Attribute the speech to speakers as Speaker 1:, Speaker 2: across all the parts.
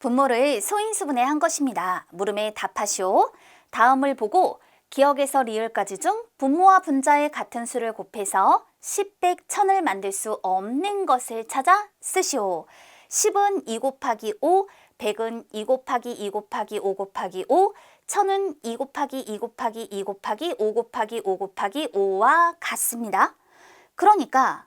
Speaker 1: 분모를 소인수분해 한 것입니다. 물음에 답하시오. 다음을 보고 기억에서 리을까지 중 분모와 분자의 같은 수를 곱해서 10, 100, 1000을 만들 수 없는 것을 찾아 쓰시오. 10은 2 곱하기 5, 100은 2 곱하기 2 곱하기 5 곱하기 5, 1000은 2 곱하기 2 곱하기 2 곱하기 5 곱하기 5 곱하기 5와 같습니다. 그러니까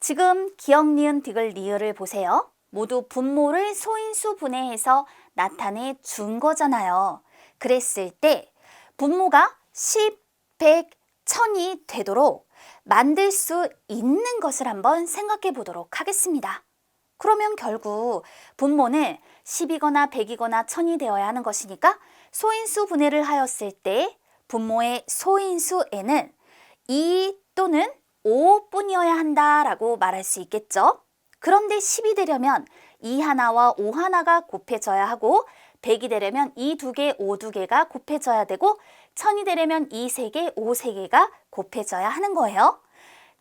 Speaker 1: 지금 기억, 니은, 디귿, 리을을 보세요. 모두 분모를 소인수 분해해서 나타내 준 거잖아요. 그랬을 때 분모가 10, 100, 1000이 되도록 만들 수 있는 것을 한번 생각해 보도록 하겠습니다. 그러면 결국 분모는 10이거나 100이거나 1000이 되어야 하는 것이니까 소인수 분해를 하였을 때 분모의 소인수에는 2 또는 5뿐이어야 한다라고 말할 수 있겠죠. 그런데 10이 되려면 2 하나와 5 하나가 곱해져야 하고 100이 되려면 2 두 개, 5 두 개가 곱해져야 되고 1000이 되려면 2 세 개, 5 세 개가 곱해져야 하는 거예요.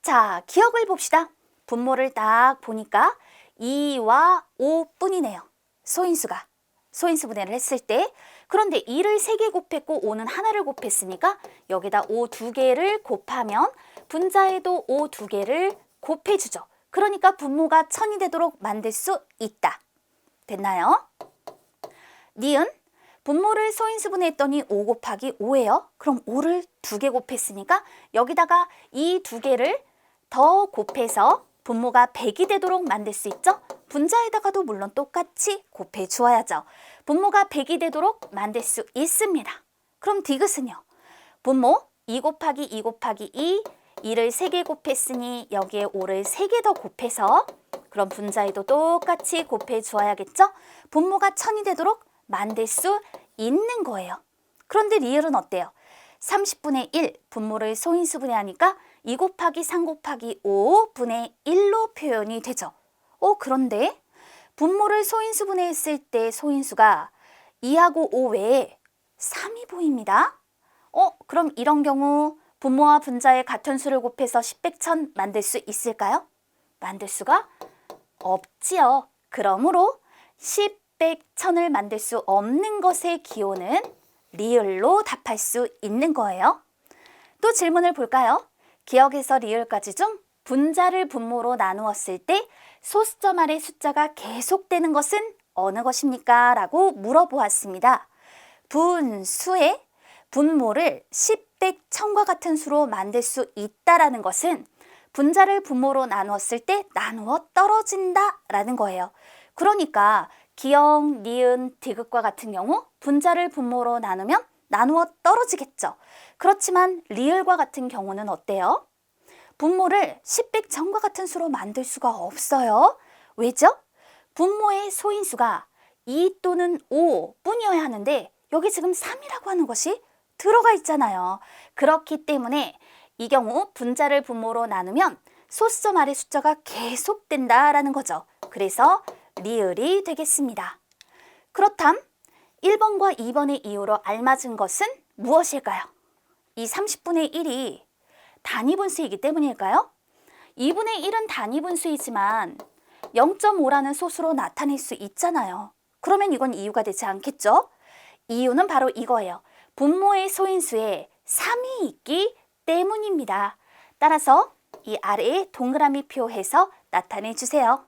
Speaker 1: 자, 기억을 봅시다. 분모를 딱 보니까 2와 5뿐이네요. 소인수가. 소인수 분해를 했을 때. 그런데 2를 3개 곱했고 5는 하나를 곱했으니까 여기다 5 두 개를 곱하면 분자에도 5 두 개를 곱해주죠. 그러니까 분모가 1000이 되도록 만들 수 있다. 됐나요? 니은 분모를 소인수분해했더니 5 곱하기 5예요. 그럼 5를 2개 곱했으니까 여기다가 이 2개를 더 곱해서 분모가 100이 되도록 만들 수 있죠? 분자에다가도 물론 똑같이 곱해 주어야죠. 분모가 100이 되도록 만들 수 있습니다. 그럼 디귿은요? 분모 2 곱하기 2 곱하기 2, 2를 3개 곱했으니 여기에 5를 3개 더 곱해서 그럼 분자에도 똑같이 곱해 주어야겠죠? 분모가 1000이 되도록 만들 수 있는 거예요. 그런데 리을은 어때요? 30분의 1 분모를 소인수 분해하니까 2 곱하기 3 곱하기 5 분의 1로 표현이 되죠. 그런데 분모를 소인수 분해했을 때 소인수가 2하고 5 외에 3이 보입니다. 그럼 이런 경우 분모와 분자의 같은 수를 곱해서 10, 100, 1000 만들 수 있을까요? 만들 수가 없지요. 그러므로 10, 100, 1000을 만들 수 없는 것의 기호는 리을로 답할 수 있는 거예요. 또 질문을 볼까요? 기억에서 리을까지 중 분자를 분모로 나누었을 때 소수점 아래 숫자가 계속되는 것은 어느 것입니까? 라고 물어보았습니다. 분수의 분모를 10, 100, 1000과 같은 수로 만들 수 있다라는 것은 분자를 분모로 나누었을 때 나누어 떨어진다라는 거예요. 그러니까 기억, 니은, 디귿과 같은 경우 분자를 분모로 나누면 나누어 떨어지겠죠. 그렇지만 리을과 같은 경우는 어때요? 분모를 10, 100, 1000과 같은 수로 만들 수가 없어요. 왜죠? 분모의 소인수가 2 또는 5 뿐이어야 하는데 여기 지금 3이라고 하는 것이 들어가 있잖아요. 그렇기 때문에 이 경우 분자를 분모로 나누면 소수점 아래 숫자가 계속된다라는 거죠. 그래서 리을이 되겠습니다. 그렇담 1번과 2번의 이유로 알맞은 것은 무엇일까요? 이 30분의 1이 단위분수이기 때문일까요? 2분의 1은 단위분수이지만 0.5라는 소수로 나타낼 수 있잖아요. 그러면 이건 이유가 되지 않겠죠? 이유는 바로 이거예요. 분모의 소인수에 3이 있기 때문입니다. 따라서 이 아래에 동그라미 표해서 나타내 주세요.